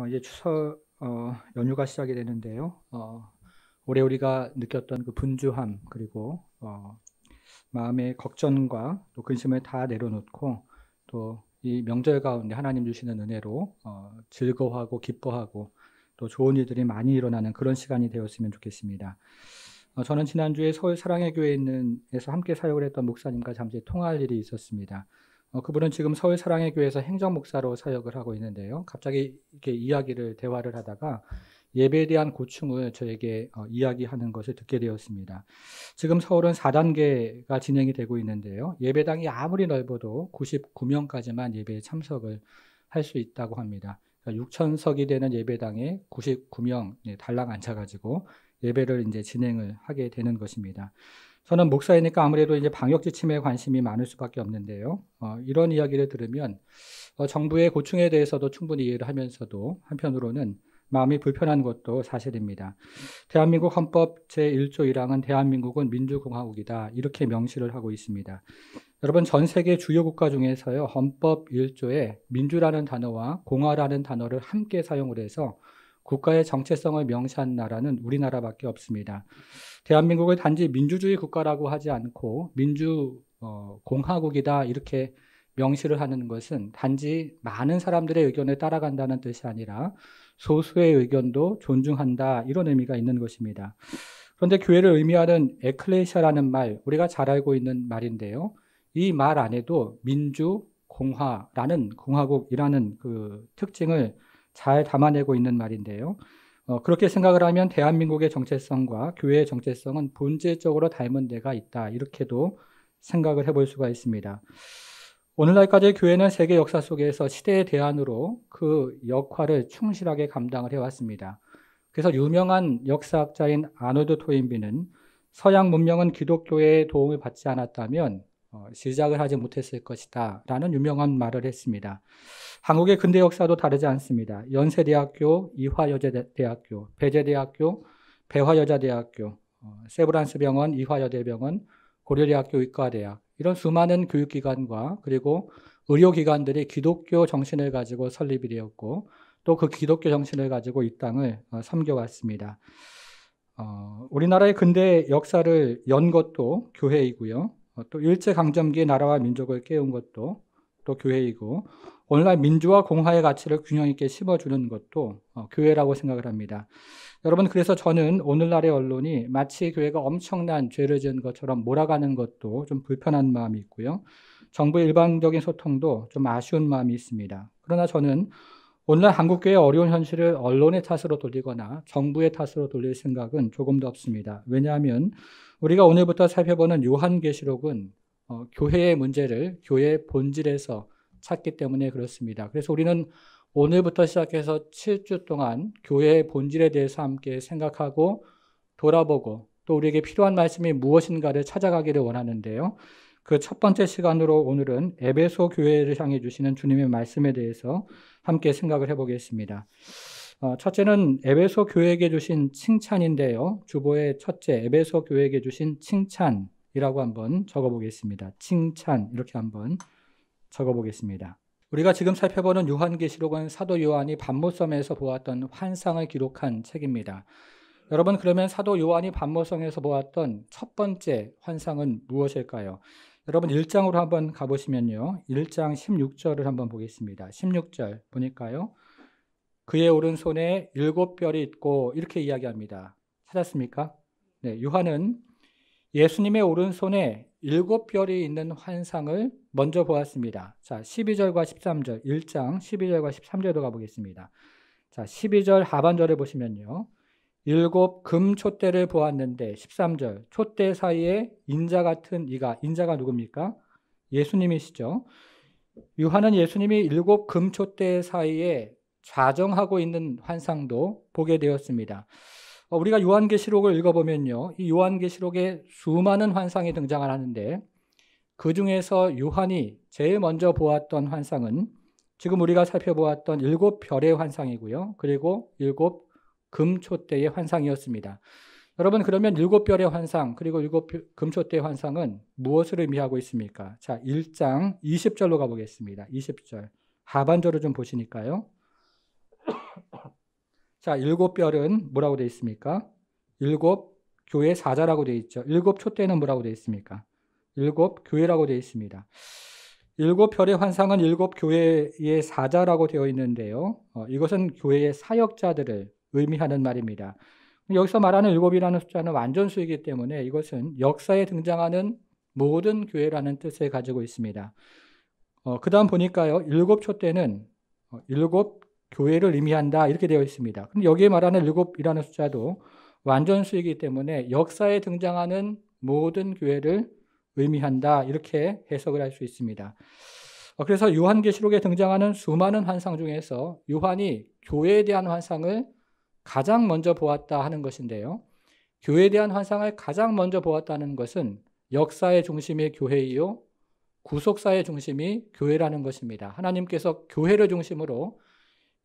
이제 추석 연휴가 시작이 되는데요. 올해 우리가 느꼈던 그 분주함 그리고 마음의 걱정과 또 근심을 다 내려놓고 또 이 명절 가운데 하나님 주시는 은혜로 즐거워하고 기뻐하고 또 좋은 일들이 많이 일어나는 그런 시간이 되었으면 좋겠습니다. 저는 지난주에 서울 사랑의 교회에 에서 함께 사역을 했던 목사님과 잠시 통화할 일이 있었습니다. 그분은 지금 서울 사랑의 교회에서 행정 목사로 사역을 하고 있는데요. 갑자기 이렇게 대화를 하다가 예배에 대한 고충을 저에게 이야기하는 것을 듣게 되었습니다. 지금 서울은 4단계가 진행이 되고 있는데요. 예배당이 아무리 넓어도 99명까지만 예배에 참석을 할 수 있다고 합니다. 6,000석이 되는 예배당에 99명 달랑 앉아가지고 예배를 이제 진행을 하게 되는 것입니다. 저는 목사이니까 아무래도 이제 방역 지침에 관심이 많을 수밖에 없는데요. 이런 이야기를 들으면 정부의 고충에 대해서도 충분히 이해를 하면서도 한편으로는 마음이 불편한 것도 사실입니다. 대한민국 헌법 제1조 1항은 대한민국은 민주공화국이다 이렇게 명시를 하고 있습니다. 여러분 전 세계 주요 국가 중에서요 헌법 1조에 민주라는 단어와 공화라는 단어를 함께 사용을 해서 국가의 정체성을 명시한 나라는 우리나라밖에 없습니다. 대한민국을 단지 민주주의 국가라고 하지 않고 공화국이다 이렇게 명시를 하는 것은 단지 많은 사람들의 의견을 따라간다는 뜻이 아니라 소수의 의견도 존중한다 이런 의미가 있는 것입니다. 그런데 교회를 의미하는 에클레시아라는 말 우리가 잘 알고 있는 말인데요. 이 말 안에도 민주, 공화라는 공화국이라는 그 특징을 잘 담아내고 있는 말인데요. 그렇게 생각을 하면 대한민국의 정체성과 교회의 정체성은 본질적으로 닮은 데가 있다 이렇게도 생각을 해볼 수가 있습니다. 오늘날까지 교회는 세계 역사 속에서 시대의 대안으로 그 역할을 충실하게 감당을 해왔습니다. 그래서 유명한 역사학자인 아놀드 토인비는 서양 문명은 기독교의 도움을 받지 않았다면 시작을 하지 못했을 것이다 라는 유명한 말을 했습니다. 한국의 근대 역사도 다르지 않습니다. 연세대학교, 이화여자대학교, 배재대학교, 배화여자대학교, 세브란스병원, 이화여대병원, 고려대학교 의과대학 이런 수많은 교육기관과 그리고 의료기관들이 기독교 정신을 가지고 설립이 되었고 또 그 기독교 정신을 가지고 이 땅을 섬겨왔습니다. 우리나라의 근대 역사를 연 것도 교회이고요. 또 일제강점기의 나라와 민족을 깨운 것도 또 교회이고 오늘날 민주와 공화의 가치를 균형 있게 심어주는 것도 교회라고 생각을 합니다. 여러분 그래서 저는 오늘날의 언론이 마치 교회가 엄청난 죄를 지은 것처럼 몰아가는 것도 좀 불편한 마음이 있고요. 정부의 일방적인 소통도 좀 아쉬운 마음이 있습니다. 그러나 저는 오늘날 한국교회의 어려운 현실을 언론의 탓으로 돌리거나 정부의 탓으로 돌릴 생각은 조금도 없습니다. 왜냐하면 우리가 오늘부터 살펴보는 요한계시록은 교회의 문제를 교회의 본질에서 찾기 때문에 그렇습니다. 그래서 우리는 오늘부터 시작해서 7주 동안 교회의 본질에 대해서 함께 생각하고 돌아보고 또 우리에게 필요한 말씀이 무엇인가를 찾아가기를 원하는데요. 그 첫 번째 시간으로 오늘은 에베소 교회를 향해 주시는 주님의 말씀에 대해서 함께 생각을 해보겠습니다. 첫째는 에베소 교회에게 주신 칭찬인데요. 주보의 첫째, 에베소 교회에게 주신 칭찬이라고 한번 적어보겠습니다. 칭찬 이렇게 한번 적어보겠습니다. 우리가 지금 살펴보는 요한계시록은 사도 요한이 밤모섬에서 보았던 환상을 기록한 책입니다. 여러분 그러면 사도 요한이 밤모섬에서 보았던 첫 번째 환상은 무엇일까요? 여러분 1장으로 한번 가보시면요. 1장 16절을 한번 보겠습니다. 16절 보니까요. 그의 오른손에 7별이 있고 이렇게 이야기합니다. 찾았습니까? 네, 요한은 예수님의 오른손에 7별이 있는 환상을 먼저 보았습니다. 자, 12절과 13절, 1장 12절과 13절도 가보겠습니다. 자, 12절 하반절에 보시면요. 7 금촛대를 보았는데 13절, 촛대 사이에 인자 같은 이가, 인자가 누굽니까? 예수님이시죠. 요한은 예수님이 7 금촛대 사이에 좌정하고 있는 환상도 보게 되었습니다. 우리가 요한계시록을 읽어보면요. 이 요한계시록에 수많은 환상이 등장을 하는데 그 중에서 요한이 제일 먼저 보았던 환상은 지금 우리가 살펴보았던 7별의 환상이고요. 그리고 7 금촛대의 환상이었습니다. 여러분 그러면 7별의 환상 그리고 7 금촛대의 환상은 무엇을 의미하고 있습니까? 자, 1장 20절로 가보겠습니다. 20절 하반절을 좀 보시니까요. 자, 7별은 뭐라고 되어 있습니까? 7 교회 사자라고 되어 있죠. 7 촛대는 뭐라고 되어 있습니까? 7 교회라고 되어 있습니다. 7 별의 환상은 7 교회의 사자라고 되어 있는데요. 이것은 교회의 사역자들을 의미하는 말입니다. 여기서 말하는 7이라는 숫자는 완전수이기 때문에 이것은 역사에 등장하는 모든 교회라는 뜻을 가지고 있습니다. 그 다음 보니까요, 7 촛대는 7 교회를 의미한다 이렇게 되어 있습니다. 근데 여기에 말하는 7이라는 숫자도 완전수이기 때문에 역사에 등장하는 모든 교회를 의미한다 이렇게 해석을 할 수 있습니다. 그래서 요한계시록에 등장하는 수많은 환상 중에서 요한이 교회에 대한 환상을 가장 먼저 보았다 하는 것인데요. 교회에 대한 환상을 가장 먼저 보았다는 것은 역사의 중심이 교회이요 구속사의 중심이 교회라는 것입니다. 하나님께서 교회를 중심으로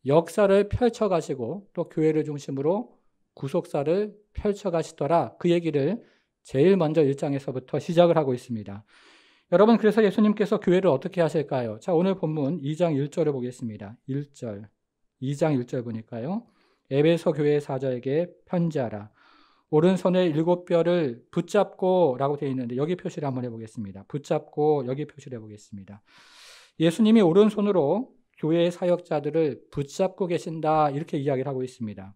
역사를 펼쳐가시고 또 교회를 중심으로 구속사를 펼쳐가시더라. 그 얘기를 제일 먼저 1장에서부터 시작을 하고 있습니다. 여러분, 그래서 예수님께서 교회를 어떻게 하실까요? 자, 오늘 본문 2장 1절을 보겠습니다. 1절, 2장 1절 보니까요. 에베소 교회 사자에게 편지하라. 오른손에 7별을 붙잡고 라고 되어 있는데 여기 표시를 한번 해보겠습니다. 붙잡고 여기 표시를 해보겠습니다. 예수님이 오른손으로 교회의 사역자들을 붙잡고 계신다 이렇게 이야기를 하고 있습니다.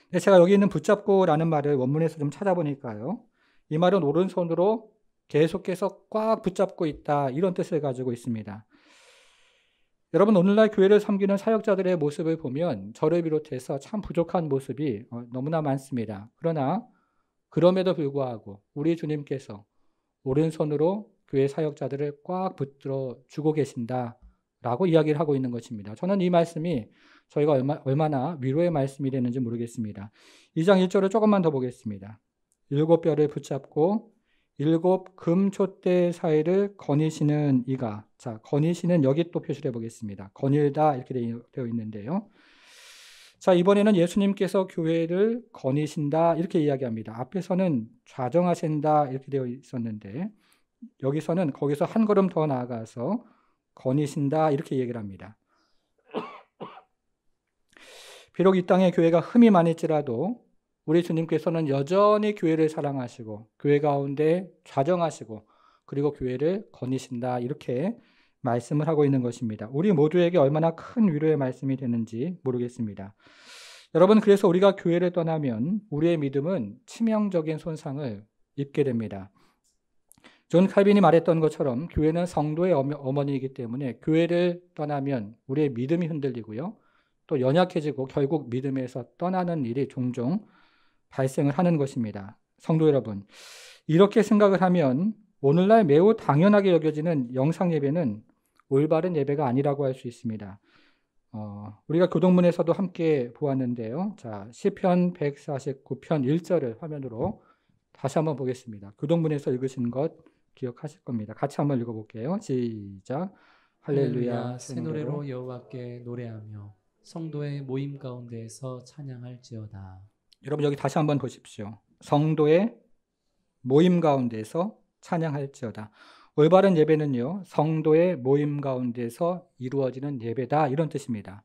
근데 제가 여기 있는 붙잡고라는 말을 원문에서 좀 찾아보니까요. 이 말은 오른손으로 계속해서 꽉 붙잡고 있다 이런 뜻을 가지고 있습니다. 여러분, 오늘날 교회를 섬기는 사역자들의 모습을 보면 저를 비롯해서 참 부족한 모습이 너무나 많습니다. 그러나 그럼에도 불구하고 우리 주님께서 오른손으로 교회 사역자들을 꽉 붙들어 주고 계신다라고 이야기를 하고 있는 것입니다. 저는 이 말씀이 저희가 얼마나 위로의 말씀이 되는지 모르겠습니다. 2장 1절을 조금만 더 보겠습니다. 7별을 붙잡고 7 금촛대 사이를 거니시는 이가. 자, 거니시는 여기 또 표시를 해보겠습니다. 거닐다 이렇게 되어 있는데요. 자, 이번에는 예수님께서 교회를 거니신다 이렇게 이야기합니다. 앞에서는 좌정하신다 이렇게 되어 있었는데 여기서는 거기서 한 걸음 더 나아가서 거니신다 이렇게 얘기를 합니다. 비록 이 땅에 교회가 흠이 많을지라도 우리 주님께서는 여전히 교회를 사랑하시고 교회 가운데 좌정하시고 그리고 교회를 거니신다 이렇게 말씀을 하고 있는 것입니다. 우리 모두에게 얼마나 큰 위로의 말씀이 되는지 모르겠습니다. 여러분, 그래서 우리가 교회를 떠나면 우리의 믿음은 치명적인 손상을 입게 됩니다. 존 칼빈이 말했던 것처럼 교회는 성도의 어머니이기 때문에 교회를 떠나면 우리의 믿음이 흔들리고요. 또 연약해지고 결국 믿음에서 떠나는 일이 종종 발생을 하는 것입니다. 성도 여러분, 이렇게 생각을 하면 오늘날 매우 당연하게 여겨지는 영상 예배는 올바른 예배가 아니라고 할 수 있습니다. 우리가 교동문에서도 함께 보았는데요. 자, 시편 149편 1절을 화면으로 다시 한번 보겠습니다. 교동문에서 읽으신 것 기억하실 겁니다. 같이 한번 읽어볼게요. 시작. 할렐루야, 새 노래로 여호와께 노래하며 성도의 모임 가운데에서 찬양할지어다. 여러분, 여기 다시 한번 보십시오. 성도의 모임 가운데서 찬양할지어다. 올바른 예배는요, 성도의 모임 가운데서 이루어지는 예배다 이런 뜻입니다.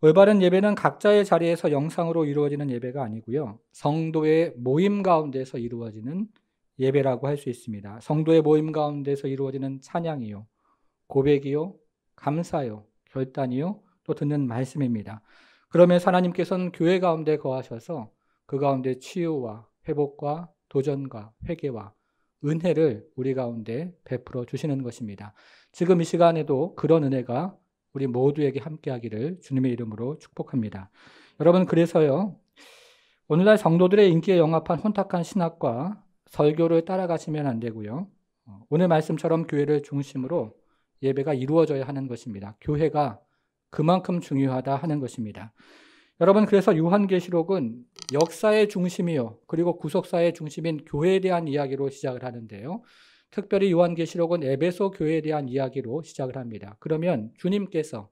올바른 예배는 각자의 자리에서 영상으로 이루어지는 예배가 아니고요, 성도의 모임 가운데서 이루어지는 예배라고 할 수 있습니다. 성도의 모임 가운데서 이루어지는 찬양이요, 고백이요, 감사요, 결단이요, 또 듣는 말씀입니다. 그러면서 하나님께서는 교회 가운데 거하셔서 그 가운데 치유와 회복과 도전과 회개와 은혜를 우리 가운데 베풀어 주시는 것입니다. 지금 이 시간에도 그런 은혜가 우리 모두에게 함께하기를 주님의 이름으로 축복합니다. 여러분, 그래서요, 오늘날 성도들의 인기에 영합한 혼탁한 신학과 설교를 따라가시면 안 되고요, 오늘 말씀처럼 교회를 중심으로 예배가 이루어져야 하는 것입니다. 교회가 그만큼 중요하다 하는 것입니다. 여러분, 그래서 요한계시록은 역사의 중심이요, 그리고 구속사의 중심인 교회에 대한 이야기로 시작을 하는데요. 특별히 요한계시록은 에베소 교회에 대한 이야기로 시작을 합니다. 그러면 주님께서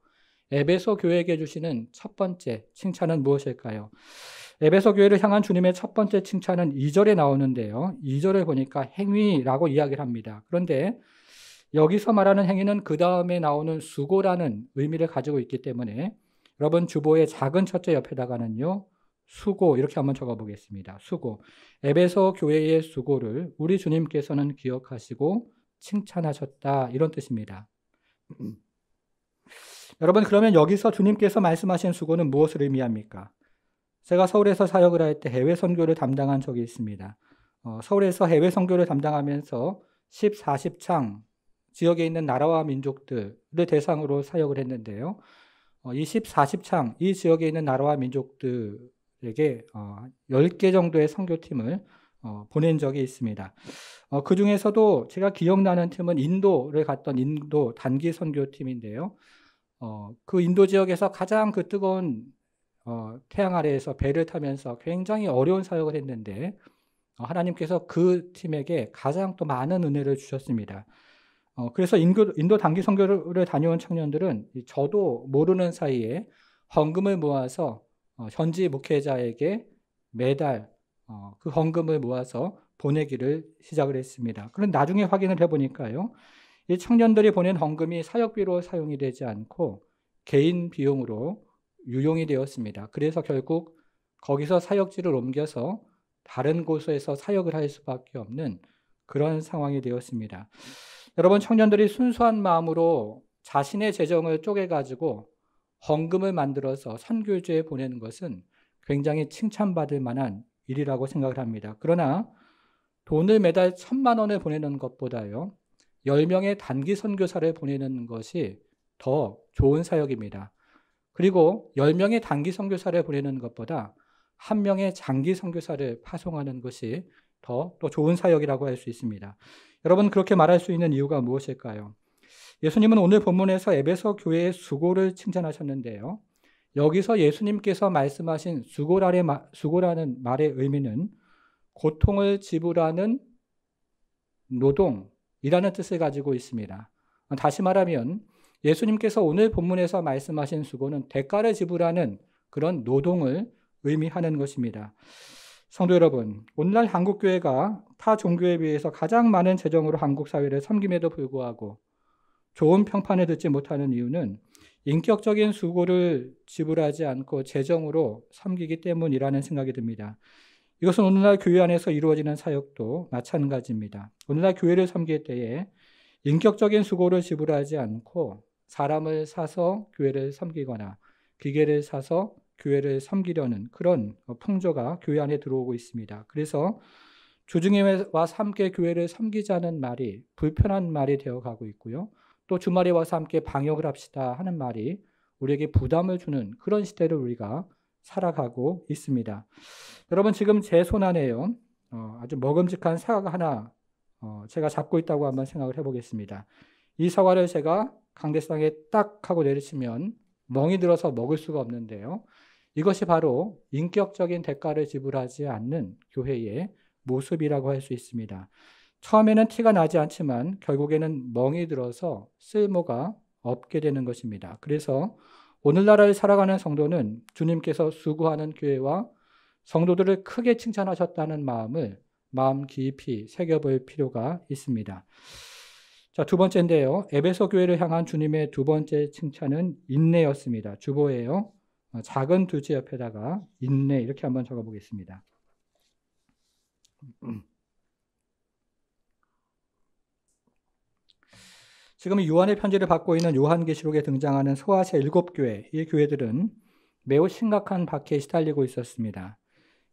에베소 교회에게 주시는 첫 번째 칭찬은 무엇일까요? 에베소 교회를 향한 주님의 첫 번째 칭찬은 2절에 나오는데요. 2절을 보니까 행위라고 이야기를 합니다. 그런데 여기서 말하는 행위는 그 다음에 나오는 수고라는 의미를 가지고 있기 때문에 여러분 주보의 작은 첫째 옆에다가는요. 수고 이렇게 한번 적어보겠습니다. 수고. 에베소 교회의 수고를 우리 주님께서는 기억하시고 칭찬하셨다 이런 뜻입니다. 여러분 그러면 여기서 주님께서 말씀하신 수고는 무엇을 의미합니까? 제가 서울에서 사역을 할 때 해외 선교를 담당한 적이 있습니다. 서울에서 해외 선교를 담당하면서 10, 40창 지역에 있는 나라와 민족들을 대상으로 사역을 했는데요. 이 10, 40창 이 지역에 있는 나라와 민족들에게 10개 정도의 선교팀을 보낸 적이 있습니다. 그 중에서도 제가 기억나는 팀은 인도를 갔던 인도 단기 선교팀인데요. 그 인도 지역에서 가장 그 뜨거운 태양 아래에서 배를 타면서 굉장히 어려운 사역을 했는데 하나님께서 그 팀에게 가장 또 많은 은혜를 주셨습니다. 그래서 인도 단기 선교를 다녀온 청년들은 저도 모르는 사이에 헌금을 모아서 현지 목회자에게 매달 그 헌금을 모아서 보내기를 시작을 했습니다. 그런데 나중에 확인을 해보니까요. 이 청년들이 보낸 헌금이 사역비로 사용이 되지 않고 개인 비용으로 유용이 되었습니다. 그래서 결국 거기서 사역지를 옮겨서 다른 곳에서 사역을 할 수밖에 없는 그런 상황이 되었습니다. 여러분 청년들이 순수한 마음으로 자신의 재정을 쪼개가지고 헌금을 만들어서 선교지에 보내는 것은 굉장히 칭찬받을 만한 일이라고 생각을 합니다. 그러나 돈을 매달 1,000만 원을 보내는 것보다요. 10명의 단기 선교사를 보내는 것이 더 좋은 사역입니다. 그리고 10명의 단기 선교사를 보내는 것보다 1명의 장기 선교사를 파송하는 것이 더 또 좋은 사역이라고 할 수 있습니다. 여러분 그렇게 말할 수 있는 이유가 무엇일까요? 예수님은 오늘 본문에서 에베소 교회의 수고를 칭찬하셨는데요. 여기서 예수님께서 말씀하신 수고라는 말의 의미는 고통을 지불하는 노동이라는 뜻을 가지고 있습니다. 다시 말하면 예수님께서 오늘 본문에서 말씀하신 수고는 대가를 지불하는 그런 노동을 의미하는 것입니다. 성도 여러분, 오늘날 한국교회가 타 종교에 비해서 가장 많은 재정으로 한국 사회를 섬김에도 불구하고 좋은 평판을 듣지 못하는 이유는 인격적인 수고를 지불하지 않고 재정으로 섬기기 때문이라는 생각이 듭니다. 이것은 오늘날 교회 안에서 이루어지는 사역도 마찬가지입니다. 오늘날 교회를 섬길 때에 인격적인 수고를 지불하지 않고 사람을 사서 교회를 섬기거나 기계를 사서 교회를 섬기려는 그런 풍조가 교회 안에 들어오고 있습니다. 그래서 주중에 와서 함께 교회를 섬기자는 말이 불편한 말이 되어가고 있고요. 또 주말에 와서 함께 방역을 합시다 하는 말이 우리에게 부담을 주는 그런 시대를 우리가 살아가고 있습니다. 여러분 지금 제 손 안에요. 아주 먹음직한 사과가 하나 제가 잡고 있다고 한번 생각을 해보겠습니다. 이 사과를 제가 강대상에 딱 하고 내리치면 멍이 들어서 먹을 수가 없는데요. 이것이 바로 인격적인 대가를 지불하지 않는 교회의 모습이라고 할 수 있습니다. 처음에는 티가 나지 않지만 결국에는 멍이 들어서 쓸모가 없게 되는 것입니다. 그래서 오늘날을 살아가는 성도는 주님께서 수고하는 교회와 성도들을 크게 칭찬하셨다는 마음을 마음 깊이 새겨볼 필요가 있습니다. 자, 두 번째인데요. 에베소 교회를 향한 주님의 두 번째 칭찬은 인내였습니다. 주보예요. 작은 둘째 옆에다가 인내 이렇게 한번 적어보겠습니다. 지금 요한의 편지를 받고 있는 요한계시록에 등장하는 소아시아 7교회, 이 교회들은 매우 심각한 박해에 시달리고 있었습니다.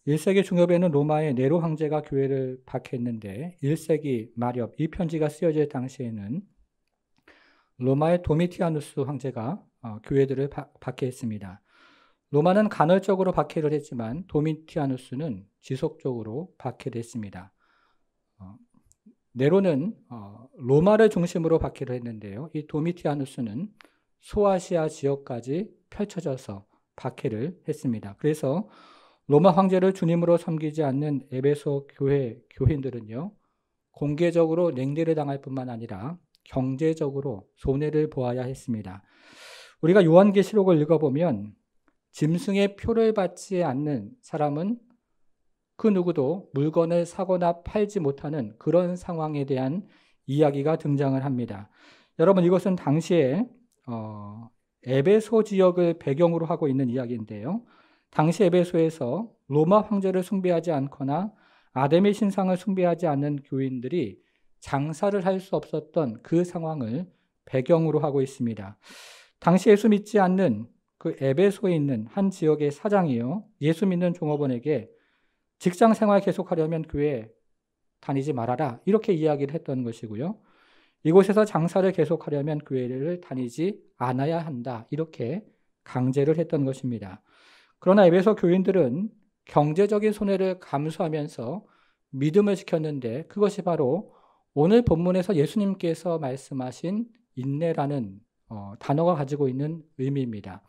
1세기 중엽에는 로마의 네로 황제가 교회를 박해했는데 1세기 말엽 이 편지가 쓰여질 당시에는 로마의 도미티아누스 황제가 교회들을 박해했습니다. 로마는 간헐적으로 박해를 했지만 도미티아누스는 지속적으로 박해를 했습니다. 네로는 로마를 중심으로 박해를 했는데요. 이 도미티아누스는 소아시아 지역까지 펼쳐져서 박해를 했습니다. 그래서 로마 황제를 주님으로 섬기지 않는 에베소 교회 교인들은요, 공개적으로 냉대를 당할 뿐만 아니라 경제적으로 손해를 보아야 했습니다. 우리가 요한계시록을 읽어보면 짐승의 표를 받지 않는 사람은 그 누구도 물건을 사거나 팔지 못하는 그런 상황에 대한 이야기가 등장을 합니다. 여러분 이것은 당시에 에베소 지역을 배경으로 하고 있는 이야기인데요. 당시 에베소에서 로마 황제를 숭배하지 않거나 아데미 신상을 숭배하지 않는 교인들이 장사를 할 수 없었던 그 상황을 배경으로 하고 있습니다. 당시 예수 믿지 않는 그 에베소에 있는 한 지역의 사장이요, 예수 믿는 종업원에게 직장 생활 계속하려면 교회 다니지 말아라, 이렇게 이야기를 했던 것이고요. 이곳에서 장사를 계속하려면 교회를 다니지 않아야 한다, 이렇게 강제를 했던 것입니다. 그러나 에베소 교인들은 경제적인 손해를 감수하면서 믿음을 지켰는데, 그것이 바로 오늘 본문에서 예수님께서 말씀하신 인내라는 단어가 가지고 있는 의미입니다.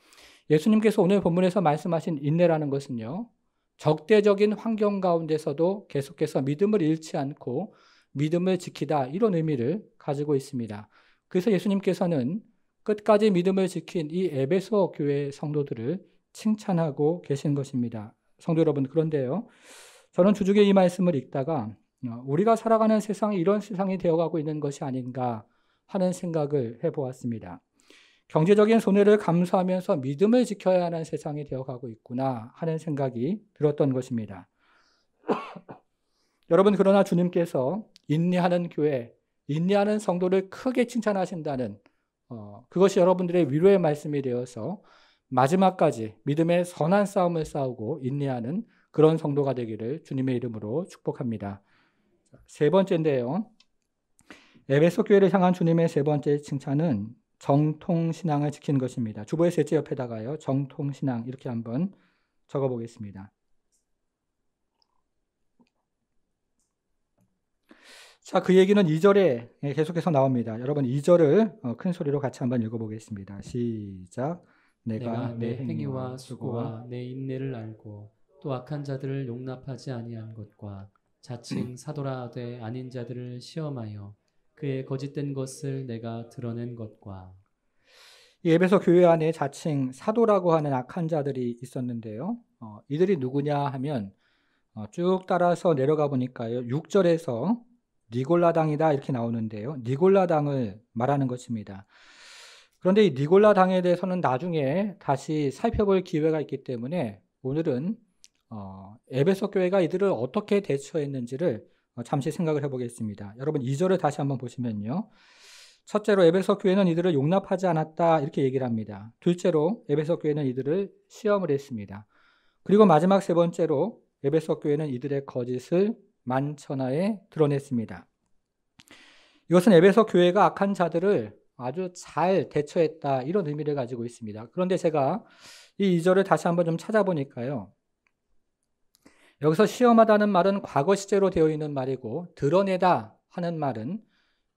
예수님께서 오늘 본문에서 말씀하신 인내라는 것은요, 적대적인 환경 가운데서도 계속해서 믿음을 잃지 않고 믿음을 지키다, 이런 의미를 가지고 있습니다. 그래서 예수님께서는 끝까지 믿음을 지킨 이 에베소 교회 성도들을 칭찬하고 계신 것입니다. 성도 여러분, 그런데요, 저는 주중에 이 말씀을 읽다가 우리가 살아가는 세상이 이런 세상이 되어가고 있는 것이 아닌가 하는 생각을 해보았습니다. 경제적인 손해를 감수하면서 믿음을 지켜야 하는 세상이 되어가고 있구나 하는 생각이 들었던 것입니다. 여러분, 그러나 주님께서 인내하는 교회, 인내하는 성도를 크게 칭찬하신다는 그것이 여러분들의 위로의 말씀이 되어서 마지막까지 믿음의 선한 싸움을 싸우고 인내하는 그런 성도가 되기를 주님의 이름으로 축복합니다. 세 번째인데요, 에베소 교회를 향한 주님의 세 번째 칭찬은 정통신앙을 지키는 것입니다. 주보의 셋째 옆에다가요, 정통신앙 이렇게 한번 적어보겠습니다. 자, 그 얘기는 2절에 계속해서 나옵니다. 여러분, 2절을 큰 소리로 같이 한번 읽어보겠습니다. 시작. 내가 내 행위와 수고와 내 인내를 알고 또 악한 자들을 용납하지 아니한 것과 자칭 사도라 하되 아닌 자들을 시험하여 그의 거짓된 것을 내가 드러낸 것과. 이 에베소 교회 안에 자칭 사도라고 하는 악한 자들이 있었는데요. 이들이 누구냐 하면 쭉 따라서 내려가 보니까요, 6절에서 니골라당이다 이렇게 나오는데요, 니골라당을 말하는 것입니다. 그런데 이 니골라당에 대해서는 나중에 다시 살펴볼 기회가 있기 때문에 오늘은 에베소 교회가 이들을 어떻게 대처했는지를 잠시 생각을 해보겠습니다. 여러분, 2절을 다시 한번 보시면요, 첫째로 에베소 교회는 이들을 용납하지 않았다 이렇게 얘기를 합니다. 둘째로 에베소 교회는 이들을 시험을 했습니다. 그리고 마지막 세 번째로 에베소 교회는 이들의 거짓을 만천하에 드러냈습니다. 이것은 에베소 교회가 악한 자들을 아주 잘 대처했다, 이런 의미를 가지고 있습니다. 그런데 제가 이 2절을 다시 한번 좀 찾아보니까요, 여기서 시험하다는 말은 과거 시제로 되어 있는 말이고 드러내다 하는 말은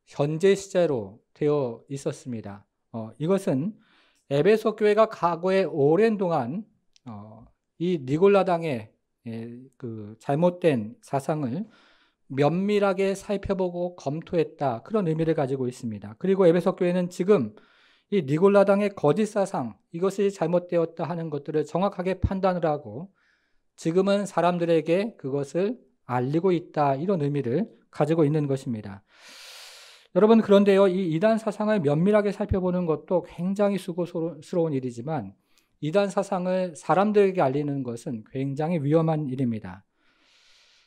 현재 시제로 되어 있었습니다. 이것은 에베소 교회가 과거에 오랜 동안 이 니골라당의 그 잘못된 사상을 면밀하게 살펴보고 검토했다, 그런 의미를 가지고 있습니다. 그리고 에베소 교회는 지금 이 니골라당의 거짓 사상, 이것이 잘못되었다 하는 것들을 정확하게 판단을 하고 지금은 사람들에게 그것을 알리고 있다, 이런 의미를 가지고 있는 것입니다. 여러분, 그런데요, 이 이단 사상을 면밀하게 살펴보는 것도 굉장히 수고스러운 일이지만 이단 사상을 사람들에게 알리는 것은 굉장히 위험한 일입니다.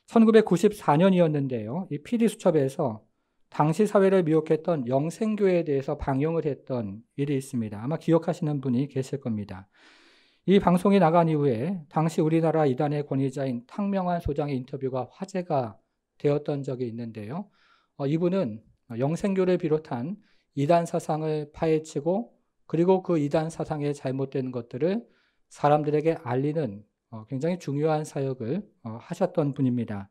1994년이었는데요, 이 PD수첩에서 당시 사회를 미혹했던 영생교회에 대해서 방영을 했던 일이 있습니다. 아마 기억하시는 분이 계실 겁니다. 이 방송이 나간 이후에 당시 우리나라 이단의 권위자인 탕명환 소장의 인터뷰가 화제가 되었던 적이 있는데요, 이분은 영생교를 비롯한 이단 사상을 파헤치고 그리고 그 이단 사상의 잘못된 것들을 사람들에게 알리는 굉장히 중요한 사역을 하셨던 분입니다.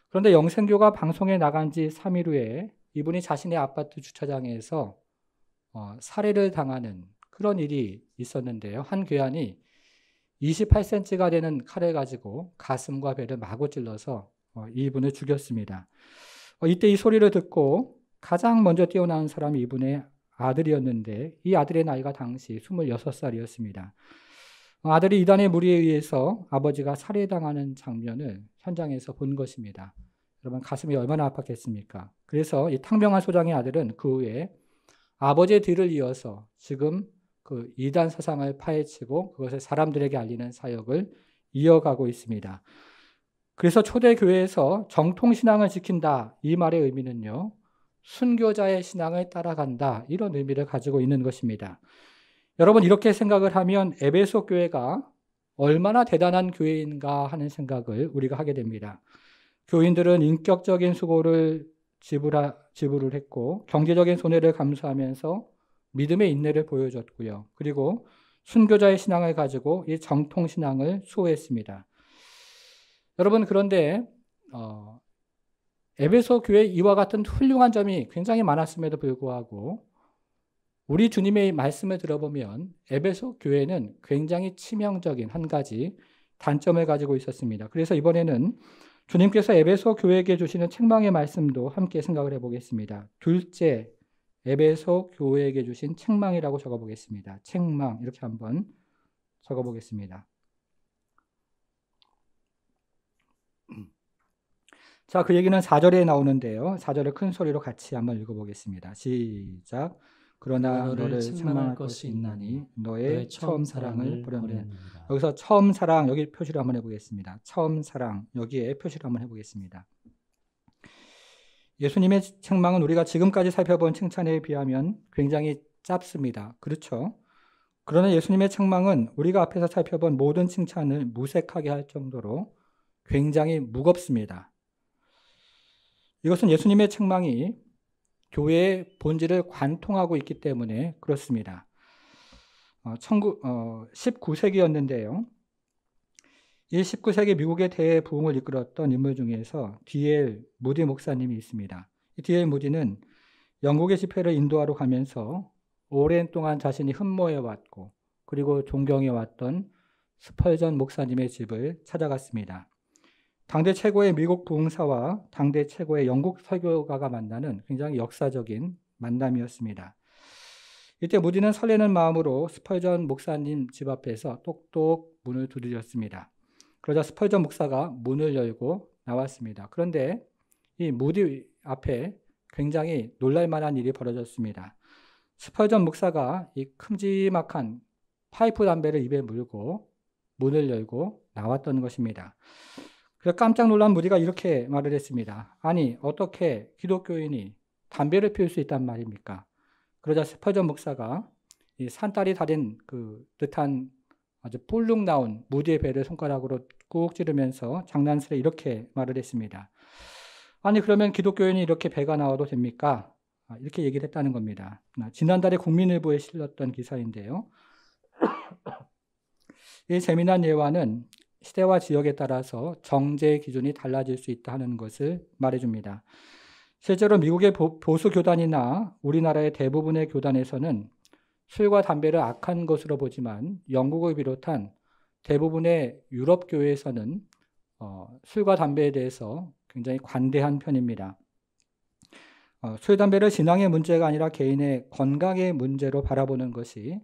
그런데 영생교가 방송에 나간 지 3일 후에 이분이 자신의 아파트 주차장에서 살해를 당하는 그런 일이 있었는데요, 한 괴한이 28cm가 되는 칼을 가지고 가슴과 배를 마구 찔러서 이분을 죽였습니다. 이때 이 소리를 듣고 가장 먼저 뛰어나온 사람이 이분의 아들이었는데 이 아들의 나이가 당시 26살이었습니다. 아들이 이단의 무리에 의해서 아버지가 살해당하는 장면을 현장에서 본 것입니다. 여러분, 가슴이 얼마나 아팠겠습니까? 그래서 이 탕명환 소장의 아들은 그 후에 아버지의 뒤를 이어서 지금 그 이단 사상을 파헤치고 그것을 사람들에게 알리는 사역을 이어가고 있습니다. 그래서 초대교회에서 정통신앙을 지킨다, 이 말의 의미는요, 순교자의 신앙을 따라간다, 이런 의미를 가지고 있는 것입니다. 여러분, 이렇게 생각을 하면 에베소 교회가 얼마나 대단한 교회인가 하는 생각을 우리가 하게 됩니다. 교인들은 인격적인 수고를 지불을 했고 경제적인 손해를 감수하면서 믿음의 인내를 보여줬고요. 그리고 순교자의 신앙을 가지고 이 정통신앙을 수호했습니다. 여러분, 그런데 에베소 교회 이와 같은 훌륭한 점이 굉장히 많았음에도 불구하고 우리 주님의 말씀을 들어보면 에베소 교회는 굉장히 치명적인 한 가지 단점을 가지고 있었습니다. 그래서 이번에는 주님께서 에베소 교회에게 주시는 책망의 말씀도 함께 생각을 해보겠습니다. 둘째, 에베소 교회에게 주신 책망이라고 적어보겠습니다. 책망, 이렇게 한번 적어보겠습니다. 자, 그 얘기는 4절에 나오는데요. 4절을 큰 소리로 같이 한번 읽어보겠습니다. 시작. 그러나 너를 책망할 것이 있나니 너의 처음 사랑을 버렸느니라. 여기서 처음 사랑, 여기 표시를 한번 해보겠습니다. 처음 사랑, 여기에 표시를 한번 해보겠습니다. 예수님의 책망은 우리가 지금까지 살펴본 칭찬에 비하면 굉장히 짧습니다. 그렇죠? 그러나 예수님의 책망은 우리가 앞에서 살펴본 모든 칭찬을 무색하게 할 정도로 굉장히 무겁습니다. 이것은 예수님의 책망이 교회의 본질을 관통하고 있기 때문에 그렇습니다. 19세기였는데요. 이 19세기 미국의 대부흥을 이끌었던 인물 중에서 D.L. 무디 목사님이 있습니다. 이 D.L. 무디는 영국의 집회를 인도하러 가면서 오랜 동안 자신이 흠모해왔고 그리고 존경해왔던 스펄전 목사님의 집을 찾아갔습니다. 당대 최고의 미국 부흥사와 당대 최고의 영국 설교가가 만나는 굉장히 역사적인 만남이었습니다. 이때 무디는 설레는 마음으로 스펄전 목사님 집 앞에서 똑똑 문을 두드렸습니다. 그러자 스펄전 목사가 문을 열고 나왔습니다. 그런데 이 무디 앞에 굉장히 놀랄만한 일이 벌어졌습니다. 스펄전 목사가 이 큼지막한 파이프 담배를 입에 물고 문을 열고 나왔던 것입니다. 그래서 깜짝 놀란 무디가 이렇게 말을 했습니다. 아니, 어떻게 기독교인이 담배를 피울 수 있단 말입니까? 그러자 스펄전 목사가 이 산딸이 달인 그 듯한 아주 볼록 나온 무디의 배를 손가락으로 꾹 찌르면서 장난스레 이렇게 말을 했습니다. 아니, 그러면 기독교인이 이렇게 배가 나와도 됩니까? 이렇게 얘기를 했다는 겁니다. 지난달에 국민일보에 실렸던 기사인데요. 이 재미난 예화는 시대와 지역에 따라서 정죄의 기준이 달라질 수 있다 하는 것을 말해줍니다. 실제로 미국의 보수 교단이나 우리나라의 대부분의 교단에서는 술과 담배를 악한 것으로 보지만 영국을 비롯한 대부분의 유럽 교회에서는 술과 담배에 대해서 굉장히 관대한 편입니다. 술, 담배를 신앙의 문제가 아니라 개인의 건강의 문제로 바라보는 것이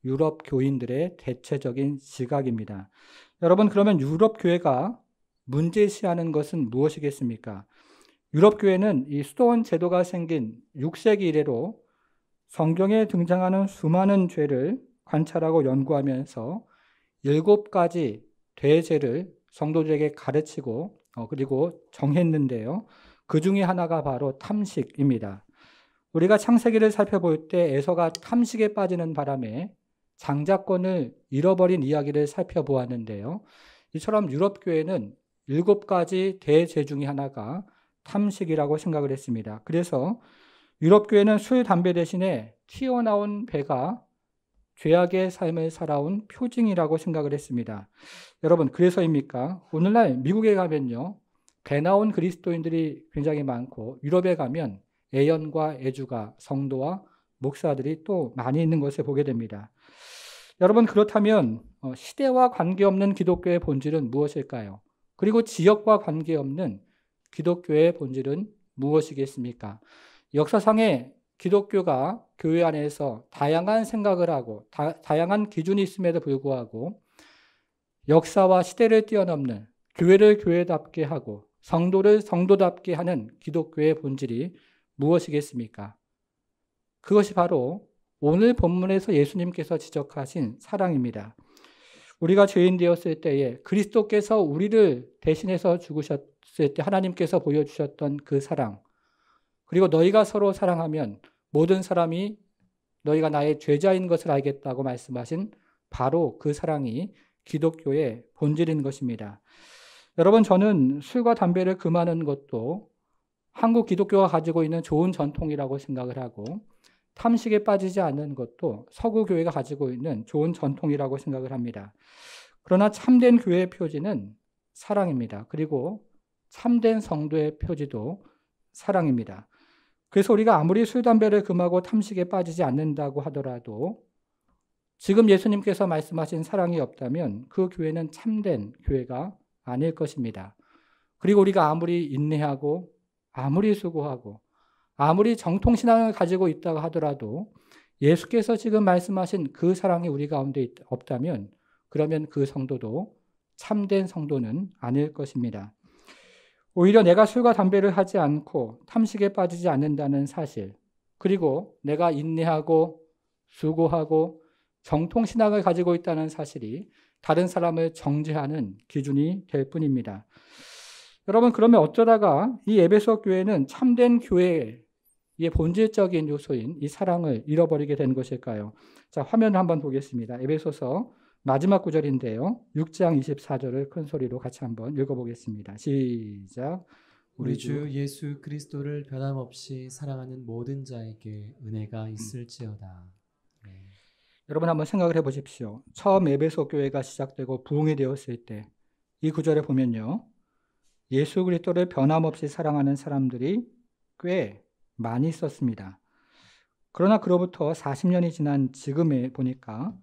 유럽 교인들의 대체적인 시각입니다. 여러분, 그러면 유럽 교회가 문제시하는 것은 무엇이겠습니까? 유럽 교회는 이 수도원 제도가 생긴 6세기 이래로 성경에 등장하는 수많은 죄를 관찰하고 연구하면서 7가지 대죄를 성도들에게 가르치고 그리고 정했는데요. 그 중에 하나가 바로 탐식입니다. 우리가 창세기를 살펴볼 때 에서가 탐식에 빠지는 바람에 장자권을 잃어버린 이야기를 살펴보았는데요. 이처럼 유럽 교회는 7가지 대죄 중에 하나가 탐식이라고 생각을 했습니다. 그래서 유럽 교회는 술, 담배 대신에 튀어나온 배가 죄악의 삶을 살아온 표징이라고 생각을 했습니다. 여러분, 그래서입니까? 오늘날 미국에 가면요, 배 나온 그리스도인들이 굉장히 많고 유럽에 가면 애연과 애주가, 성도와 목사들이 또 많이 있는 것을 보게 됩니다. 여러분, 그렇다면 시대와 관계없는 기독교의 본질은 무엇일까요? 그리고 지역과 관계없는 기독교의 본질은 무엇이겠습니까? 역사상에 기독교가 교회 안에서 다양한 생각을 하고 다양한 기준이 있음에도 불구하고 역사와 시대를 뛰어넘는 교회를 교회답게 하고 성도를 성도답게 하는 기독교의 본질이 무엇이겠습니까? 그것이 바로 오늘 본문에서 예수님께서 지적하신 사랑입니다. 우리가 죄인 되었을 때에 그리스도께서 우리를 대신해서 죽으셨을 때 하나님께서 보여주셨던 그 사랑, 그리고 너희가 서로 사랑하면 모든 사람이 너희가 나의 죄자인 것을 알겠다고 말씀하신 바로 그 사랑이 기독교의 본질인 것입니다. 여러분, 저는 술과 담배를 금하는 것도 한국 기독교가 가지고 있는 좋은 전통이라고 생각을 하고, 탐식에 빠지지 않는 것도 서구 교회가 가지고 있는 좋은 전통이라고 생각을 합니다. 그러나 참된 교회의 표지는 사랑입니다. 그리고 참된 성도의 표지도 사랑입니다. 그래서 우리가 아무리 술, 담배를 금하고 탐식에 빠지지 않는다고 하더라도 지금 예수님께서 말씀하신 사랑이 없다면 그 교회는 참된 교회가 아닐 것입니다. 그리고 우리가 아무리 인내하고 아무리 수고하고 아무리 정통신앙을 가지고 있다고 하더라도 예수께서 지금 말씀하신 그 사랑이 우리 가운데 없다면 그러면 그 성도도 참된 성도는 아닐 것입니다. 오히려 내가 술과 담배를 하지 않고 탐식에 빠지지 않는다는 사실, 그리고 내가 인내하고 수고하고 정통신앙을 가지고 있다는 사실이 다른 사람을 정죄하는 기준이 될 뿐입니다. 여러분, 그러면 어쩌다가 이 에베소 교회는 참된 교회의 본질적인 요소인 이 사랑을 잃어버리게 된 것일까요? 자, 화면을 한번 보겠습니다. 에베소서 마지막 구절인데요. 6장 24절을 큰 소리로 같이 한번 읽어보겠습니다. 시작. 우리 주 예수 그리스도를 변함없이 사랑하는 모든 자에게 은혜가 있을지어다. 네. 여러분 한번 생각을 해보십시오. 처음 에베소 교회가 시작되고 부흥이 되었을 때 이 구절에 보면요, 예수 그리스도를 변함없이 사랑하는 사람들이 꽤 많이 있었습니다. 그러나 그로부터 40년이 지난 지금에 보니까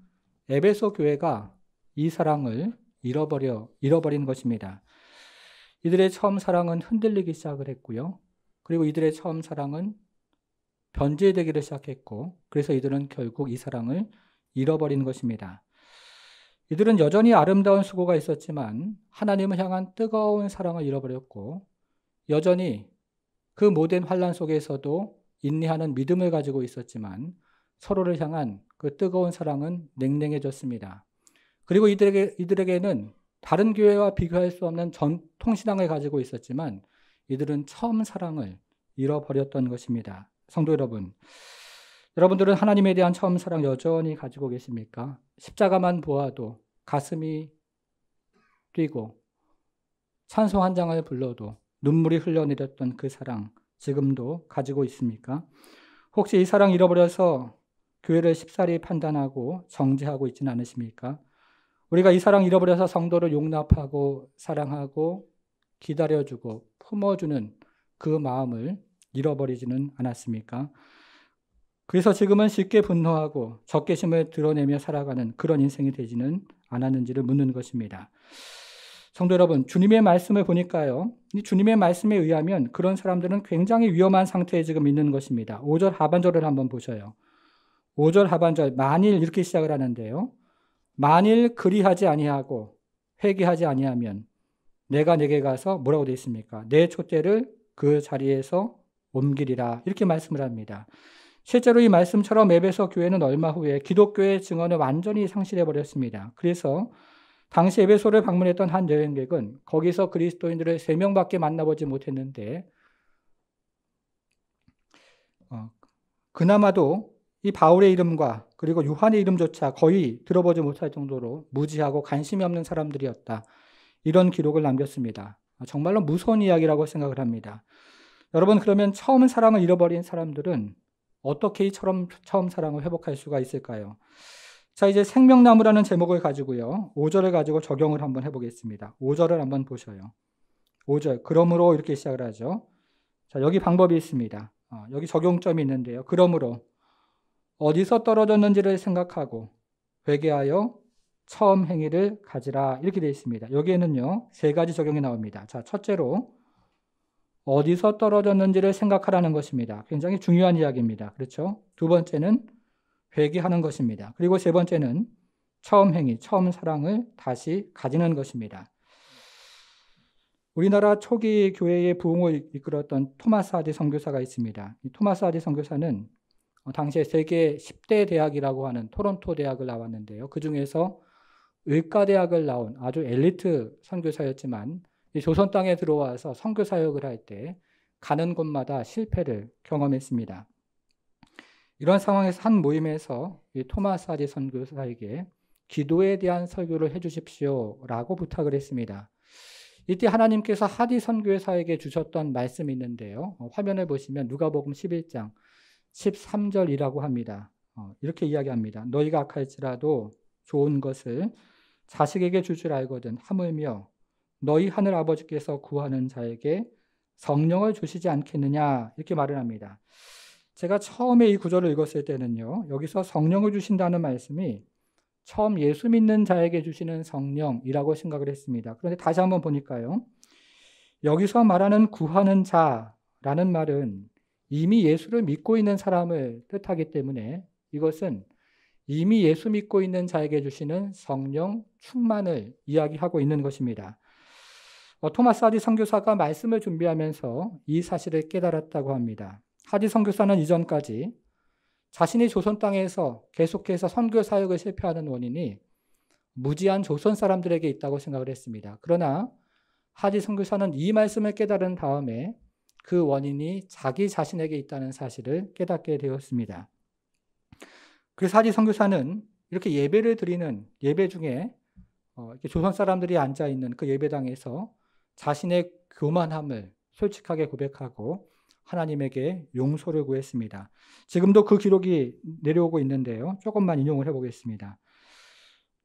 에베소 교회가 이 사랑을 잃어버린 것입니다. 이들의 처음 사랑은 흔들리기 시작을 했고요. 그리고 이들의 처음 사랑은 변질되기를 시작했고, 그래서 이들은 결국 이 사랑을 잃어버린 것입니다. 이들은 여전히 아름다운 수고가 있었지만 하나님을 향한 뜨거운 사랑을 잃어버렸고, 여전히 그 모든 환난 속에서도 인내하는 믿음을 가지고 있었지만 서로를 향한 그 뜨거운 사랑은 냉랭해졌습니다. 그리고 이들에게는 다른 교회와 비교할 수 없는 전통신앙을 가지고 있었지만 이들은 처음 사랑을 잃어버렸던 것입니다. 성도 여러분, 여러분들은 하나님에 대한 처음 사랑 여전히 가지고 계십니까? 십자가만 보아도 가슴이 뛰고 찬송 한 장을 불러도 눈물이 흘러내렸던 그 사랑 지금도 가지고 있습니까? 혹시 이 사랑 잃어버려서 교회를 쉽사리 판단하고 정죄하고 있지는 않으십니까? 우리가 이 사랑 잃어버려서 성도를 용납하고 사랑하고 기다려주고 품어주는 그 마음을 잃어버리지는 않았습니까? 그래서 지금은 쉽게 분노하고 적개심을 드러내며 살아가는 그런 인생이 되지는 않았는지를 묻는 것입니다. 성도 여러분, 주님의 말씀을 보니까요, 이 주님의 말씀에 의하면 그런 사람들은 굉장히 위험한 상태에 지금 있는 것입니다. 5절 하반절을 한번 보셔요. 5절 하반절, 만일 이렇게 시작을 하는데요. 만일 그리하지 아니하고 회개하지 아니하면 내가 내게 가서 뭐라고 되어 있습니까? 내 촛대를 그 자리에서 옮기리라. 이렇게 말씀을 합니다. 실제로 이 말씀처럼 에베소 교회는 얼마 후에 기독교의 증언을 완전히 상실해버렸습니다. 그래서 당시 에베소를 방문했던 한 여행객은 거기서 그리스도인들을 3명밖에 만나보지 못했는데 그나마도 이 바울의 이름과 그리고 요한의 이름조차 거의 들어보지 못할 정도로 무지하고 관심이 없는 사람들이었다. 이런 기록을 남겼습니다. 정말로 무서운 이야기라고 생각을 합니다. 여러분, 그러면 처음 사랑을 잃어버린 사람들은 어떻게 이 처음 사랑을 회복할 수가 있을까요? 자, 이제 생명나무라는 제목을 가지고요, 5절을 가지고 적용을 한번 해보겠습니다. 5절을 한번 보셔요. 5절, 그러므로 이렇게 시작을 하죠. 자, 여기 방법이 있습니다. 여기 적용점이 있는데요. 그러므로 어디서 떨어졌는지를 생각하고 회개하여 처음 행위를 가지라. 이렇게 되어 있습니다. 여기에는요, 3가지 적용이 나옵니다. 자, 첫째로 어디서 떨어졌는지를 생각하라는 것입니다. 굉장히 중요한 이야기입니다. 그렇죠? 두 번째는 회개하는 것입니다. 그리고 세 번째는 처음 행위, 처음 사랑을 다시 가지는 것입니다. 우리나라 초기 교회의 부흥을 이끌었던 토마스 하디 선교사가 있습니다. 이 토마스 하디 선교사는 당시에 세계 10대 대학이라고 하는 토론토 대학을 나왔는데요. 그 중에서 의과대학을 나온 아주 엘리트 선교사였지만 이 조선 땅에 들어와서 선교 사역을 할 때 가는 곳마다 실패를 경험했습니다. 이런 상황에서 한 모임에서 이 토마스 하디 선교사에게 기도에 대한 설교를 해주십시오라고 부탁을 했습니다. 이때 하나님께서 하디 선교사에게 주셨던 말씀이 있는데요. 화면을 보시면 누가복음 11장 13절이라고 합니다. 이렇게 이야기합니다. 너희가 악할지라도 좋은 것을 자식에게 줄 줄 알거든 하물며 너희 하늘 아버지께서 구하는 자에게 성령을 주시지 않겠느냐 이렇게 말을 합니다. 제가 처음에 이 구절을 읽었을 때는요. 여기서 성령을 주신다는 말씀이 처음 예수 믿는 자에게 주시는 성령이라고 생각을 했습니다. 그런데 다시 한번 보니까요. 여기서 말하는 구하는 자라는 말은 이미 예수를 믿고 있는 사람을 뜻하기 때문에 이것은 이미 예수 믿고 있는 자에게 주시는 성령 충만을 이야기하고 있는 것입니다. 토마스 하디 선교사가 말씀을 준비하면서 이 사실을 깨달았다고 합니다. 하디 선교사는 이전까지 자신이 조선 땅에서 계속해서 선교 사역을 실패하는 원인이 무지한 조선 사람들에게 있다고 생각을 했습니다. 그러나 하디 선교사는 이 말씀을 깨달은 다음에 그 원인이 자기 자신에게 있다는 사실을 깨닫게 되었습니다. 그래서 하디 선교사는 이렇게 예배를 드리는 예배 중에 조선 사람들이 앉아있는 그 예배당에서 자신의 교만함을 솔직하게 고백하고 하나님에게 용서를 구했습니다. 지금도 그 기록이 내려오고 있는데요. 조금만 인용을 해보겠습니다.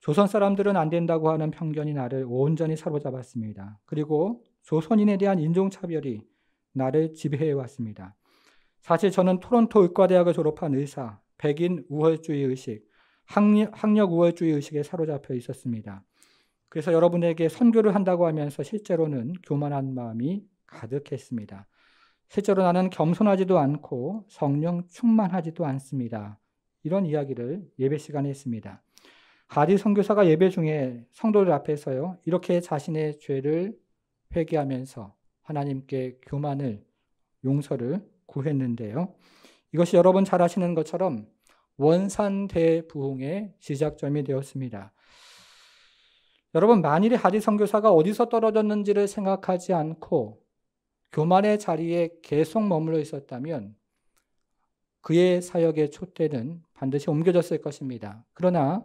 조선 사람들은 안 된다고 하는 편견이 나를 온전히 사로잡았습니다. 그리고 조선인에 대한 인종차별이 나를 지배해왔습니다. 사실 저는 토론토 의과대학을 졸업한 의사, 백인 우월주의 의식, 학력 우월주의 의식에 사로잡혀 있었습니다. 그래서 여러분에게 선교를 한다고 하면서 실제로는 교만한 마음이 가득했습니다. 실제로 나는 겸손하지도 않고 성령 충만하지도 않습니다. 이런 이야기를 예배 시간에 했습니다. 하디 선교사가 예배 중에 성도들 앞에서요, 이렇게 자신의 죄를 회개하면서 하나님께 교만을, 용서를 구했는데요. 이것이 여러분 잘 아시는 것처럼 원산대부흥의 시작점이 되었습니다. 여러분, 만일에 하디 선교사가 어디서 떨어졌는지를 생각하지 않고 교만의 자리에 계속 머물러 있었다면 그의 사역의 촛대는 반드시 옮겨졌을 것입니다. 그러나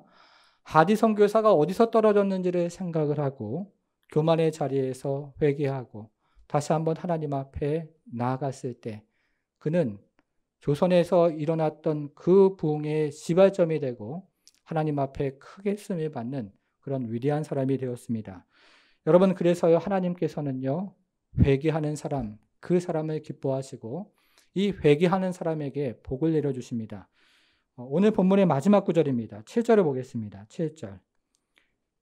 하디 선교사가 어디서 떨어졌는지를 생각을 하고 교만의 자리에서 회개하고 다시 한번 하나님 앞에 나아갔을 때 그는 조선에서 일어났던 그 부흥의 시발점이 되고 하나님 앞에 크게 쓰임을 받는 그런 위대한 사람이 되었습니다. 여러분, 그래서요 하나님께서는요 회개하는 사람, 그 사람을 기뻐하시고 이 회개하는 사람에게 복을 내려주십니다. 오늘 본문의 마지막 구절입니다. 7절을 보겠습니다. 7절.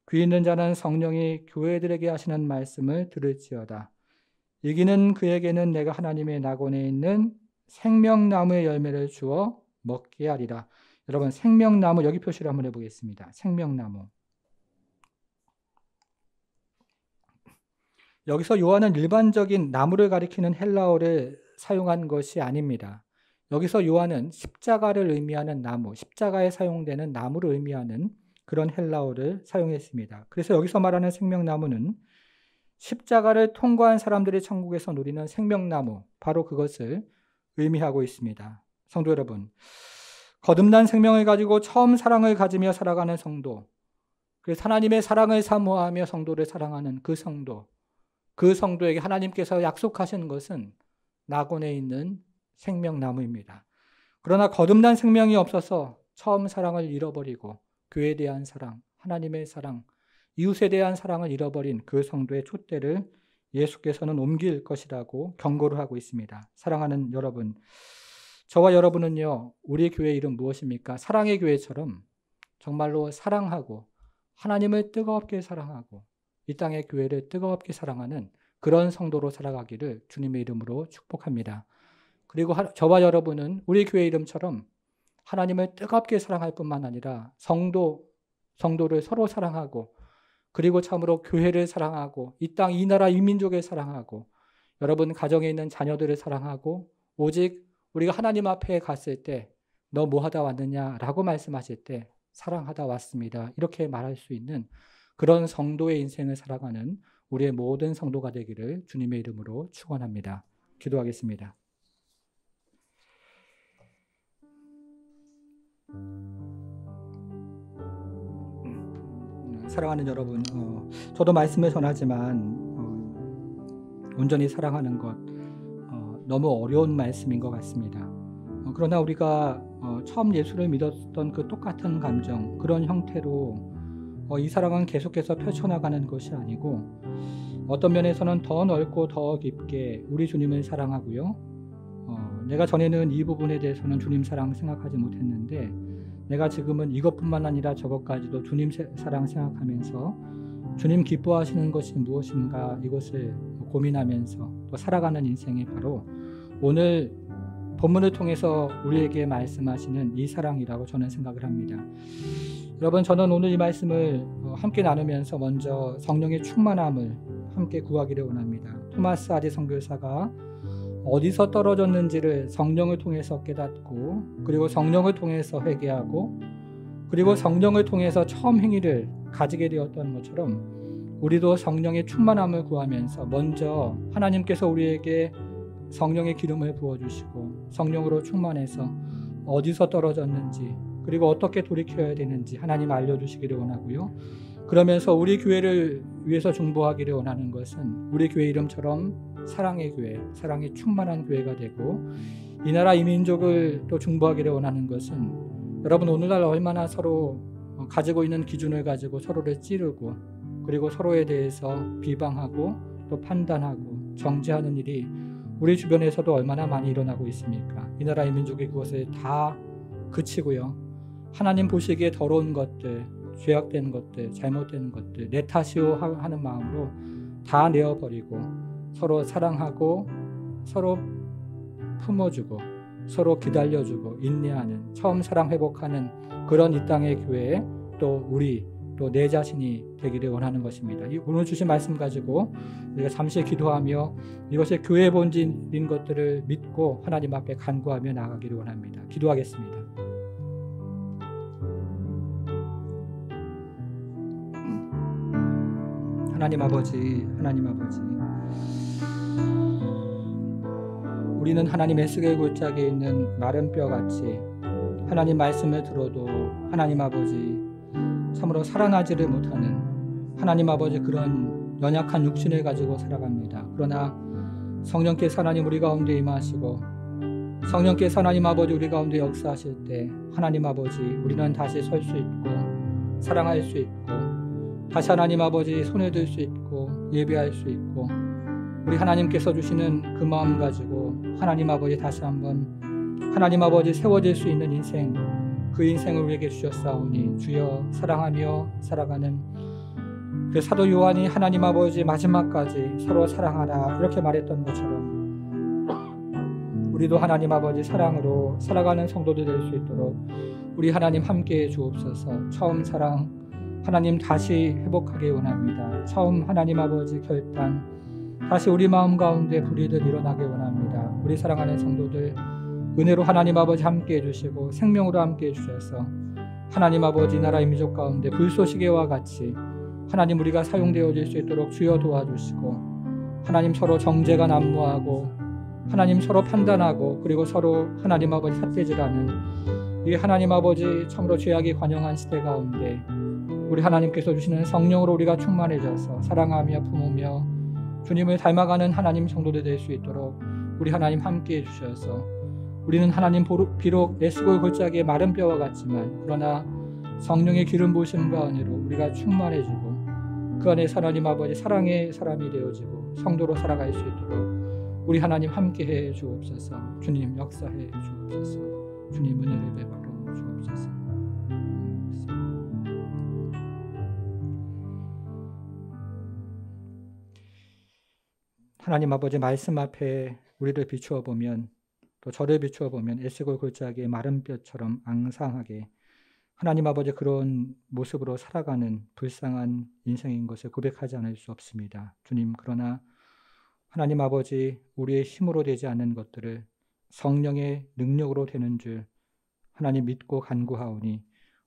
귀 있는 자는 성령이 교회들에게 하시는 말씀을 들을지어다. 이기는 그에게는 내가 하나님의 낙원에 있는 생명나무의 열매를 주어 먹게 하리라. 여러분, 생명나무 여기 표시를 한번 해보겠습니다. 생명나무. 여기서 요한은 일반적인 나무를 가리키는 헬라어를 사용한 것이 아닙니다. 여기서 요한은 십자가를 의미하는 나무, 십자가에 사용되는 나무를 의미하는 그런 헬라어를 사용했습니다. 그래서 여기서 말하는 생명나무는 십자가를 통과한 사람들이 천국에서 누리는 생명나무, 바로 그것을 의미하고 있습니다. 성도 여러분, 거듭난 생명을 가지고 처음 사랑을 가지며 살아가는 성도, 그래서 하나님의 사랑을 사모하며 성도를 사랑하는 그 성도, 그 성도에게 하나님께서 약속하시는 것은 낙원에 있는 생명나무입니다. 그러나 거듭난 생명이 없어서 처음 사랑을 잃어버리고 교회에 대한 사랑, 하나님의 사랑, 이웃에 대한 사랑을 잃어버린 그 성도의 촛대를 예수께서는 옮길 것이라고 경고를 하고 있습니다. 사랑하는 여러분, 저와 여러분은요, 우리 교회 이름 무엇입니까? 사랑의 교회처럼 정말로 사랑하고 하나님을 뜨겁게 사랑하고 이 땅의 교회를 뜨겁게 사랑하는 그런 성도로 살아가기를 주님의 이름으로 축복합니다. 그리고 저와 여러분은 우리 교회 이름처럼 하나님을 뜨겁게 사랑할 뿐만 아니라 성도를 서로 사랑하고 그리고 참으로 교회를 사랑하고 이 땅, 이 나라, 이 민족을 사랑하고 여러분 가정에 있는 자녀들을 사랑하고 오직 우리가 하나님 앞에 갔을 때 너 뭐 하다 왔느냐라고 말씀하실 때 사랑하다 왔습니다. 이렇게 말할 수 있는 그런 성도의 인생을 살아가는 우리의 모든 성도가 되기를 주님의 이름으로 축원합니다. 기도하겠습니다. 사랑하는 여러분, 저도 말씀을 전하지만 온전히 사랑하는 것 너무 어려운 말씀인 것 같습니다. 그러나 우리가 처음 예수를 믿었던 그 똑같은 감정, 그런 형태로 이 사랑은 계속해서 펼쳐나가는 것이 아니고 어떤 면에서는 더 넓고 더 깊게 우리 주님을 사랑하고요. 내가 전에는 이 부분에 대해서는 주님 사랑 생각하지 못했는데 내가 지금은 이것뿐만 아니라 저것까지도 주님 사랑 생각하면서 주님 기뻐하시는 것이 무엇인가 이것을 고민하면서 또 살아가는 인생이 바로 오늘 본문을 통해서 우리에게 말씀하시는 이 사랑이라고 저는 생각을 합니다. 여러분, 저는 오늘 이 말씀을 함께 나누면서 먼저 성령의 충만함을 함께 구하기를 원합니다. 토마스 아디 선교사가 어디서 떨어졌는지를 성령을 통해서 깨닫고 그리고 성령을 통해서 회개하고 그리고 성령을 통해서 처음 행위를 가지게 되었던 것처럼 우리도 성령의 충만함을 구하면서 먼저 하나님께서 우리에게 성령의 기름을 부어주시고 성령으로 충만해서 어디서 떨어졌는지 그리고 어떻게 돌이켜야 되는지 하나님 알려주시기를 원하고요. 그러면서 우리 교회를 위해서 중보하기를 원하는 것은 우리 교회 이름처럼 사랑의 교회, 사랑이 충만한 교회가 되고 이 나라 이 민족을 또 중보하기를 원하는 것은 여러분 오늘날 얼마나 서로 가지고 있는 기준을 가지고 서로를 찌르고 그리고 서로에 대해서 비방하고 또 판단하고 정죄하는 일이 우리 주변에서도 얼마나 많이 일어나고 있습니까? 이 나라 이 민족이 그것을 다 그치고요. 하나님 보시기에 더러운 것들, 죄악된 것들, 잘못된 것들 내 탓이요 하는 마음으로 다 내어버리고 서로 사랑하고 서로 품어주고 서로 기다려주고 인내하는 처음 사랑 회복하는 그런 이 땅의 교회에 또 우리 또 내 자신이 되기를 원하는 것입니다. 오늘 주신 말씀 가지고 우리가 잠시 기도하며 이것이 교회의 본질인 것들을 믿고 하나님 앞에 간구하며 나아가기를 원합니다. 기도하겠습니다. 하나님 아버지, 하나님 아버지, 우리는 하나님 에스겔 골짜기에 있는 마른 뼈같이 하나님 말씀을 들어도 하나님 아버지 참으로 살아나지를 못하는 하나님 아버지 그런 연약한 육신을 가지고 살아갑니다. 그러나 성령께서 하나님 우리 가운데 임하시고 성령께서 하나님 아버지 우리 가운데 역사하실 때 하나님 아버지 우리는 다시 설 수 있고 사랑할 수 있고 다시 하나님 아버지 손에 들 수 있고 예배할 수 있고 우리 하나님께서 주시는 그 마음 가지고 하나님 아버지 다시 한번 하나님 아버지 세워질 수 있는 인생 그 인생을 우리에게 주셨사오니 주여 사랑하며 살아가는 그 사도 요한이 하나님 아버지 마지막까지 서로 사랑하라 이렇게 말했던 것처럼 우리도 하나님 아버지 사랑으로 살아가는 성도들 될 수 있도록 우리 하나님 함께해 주옵소서. 처음 사랑 하나님 다시 회복하기 원합니다. 처음 하나님 아버지 결단 다시 우리 마음 가운데 불이듯 일어나기 원합니다. 우리 사랑하는 성도들 은혜로 하나님 아버지 함께해 주시고 생명으로 함께해 주셔서 하나님 아버지 나라 민족 가운데 불쏘시개와 같이 하나님 우리가 사용되어질 수 있도록 주여 도와주시고 하나님 서로 정죄가 난무하고 하나님 서로 판단하고 그리고 서로 하나님 아버지 삿대질하는 이 하나님 아버지 참으로 죄악이 관영한 시대 가운데 우리 하나님께서 주시는 성령으로 우리가 충만해져서 사랑하며 품으며 주님을 닮아가는 하나님 성도들 될 수 있도록 우리 하나님 함께해 주셔서 우리는 하나님 비록 에스골 골짜기의 마른 뼈와 같지만 그러나 성령의 기름 부으심과 은혜로 우리가 충만해지고 그 안에 하나님 아버지 사랑의 사람이 되어지고 성도로 살아갈 수 있도록 우리 하나님 함께해 주옵소서. 주님 역사해 주옵소서. 주님 은혜를 베풀어 주옵소서. 하나님 아버지 말씀 앞에 우리를 비추어 보면 또 저를 비추어 보면 에스골 골짜기의 마른 뼈처럼 앙상하게 하나님 아버지 그런 모습으로 살아가는 불쌍한 인생인 것을 고백하지 않을 수 없습니다. 주님, 그러나 하나님 아버지 우리의 힘으로 되지 않는 것들을 성령의 능력으로 되는 줄 하나님 믿고 간구하오니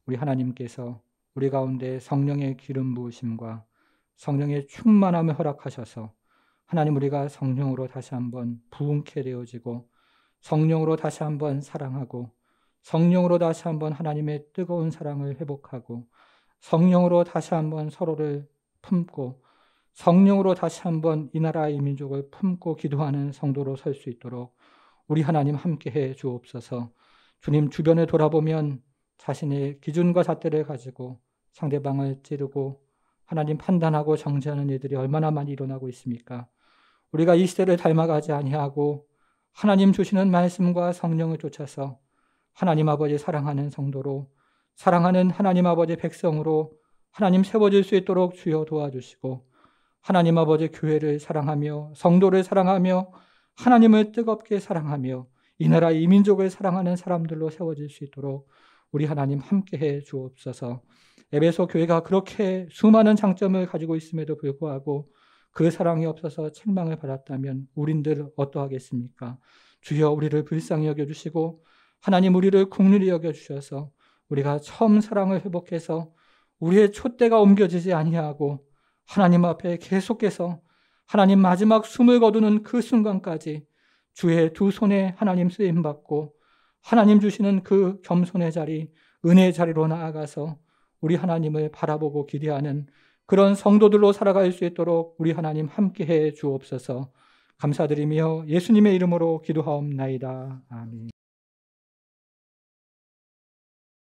우리 하나님께서 우리 가운데 성령의 기름 부으심과 성령의 충만함을 허락하셔서 하나님 우리가 성령으로 다시 한번 부흥케 되어지고 성령으로 다시 한번 사랑하고 성령으로 다시 한번 하나님의 뜨거운 사랑을 회복하고 성령으로 다시 한번 서로를 품고 성령으로 다시 한번 이 나라 이 민족을 품고 기도하는 성도로 설 수 있도록 우리 하나님 함께해 주옵소서. 주님 주변에 돌아보면 자신의 기준과 잣대를 가지고 상대방을 찌르고 하나님 판단하고 정죄하는 일들이 얼마나 많이 일어나고 있습니까? 우리가 이 시대를 닮아가지 아니하고 하나님 주시는 말씀과 성령을 쫓아서 하나님 아버지 사랑하는 성도로 사랑하는 하나님 아버지 백성으로 하나님 세워질 수 있도록 주여 도와주시고 하나님 아버지 교회를 사랑하며 성도를 사랑하며 하나님을 뜨겁게 사랑하며 이 나라 이 민족을 사랑하는 사람들로 세워질 수 있도록 우리 하나님 함께해 주옵소서. 에베소 교회가 그렇게 수많은 장점을 가지고 있음에도 불구하고 그 사랑이 없어서 책망을 받았다면 우린들 어떠하겠습니까? 주여 우리를 불쌍히 여겨주시고 하나님 우리를 긍휼히 여겨주셔서 우리가 처음 사랑을 회복해서 우리의 촛대가 옮겨지지 아니하고 하나님 앞에 계속해서 하나님 마지막 숨을 거두는 그 순간까지 주의 두 손에 하나님 쓰임받고 하나님 주시는 그 겸손의 자리, 은혜의 자리로 나아가서 우리 하나님을 바라보고 기대하는 그런 성도들로 살아갈 수 있도록 우리 하나님 함께해 주옵소서. 감사드리며 예수님의 이름으로 기도하옵나이다. 아멘.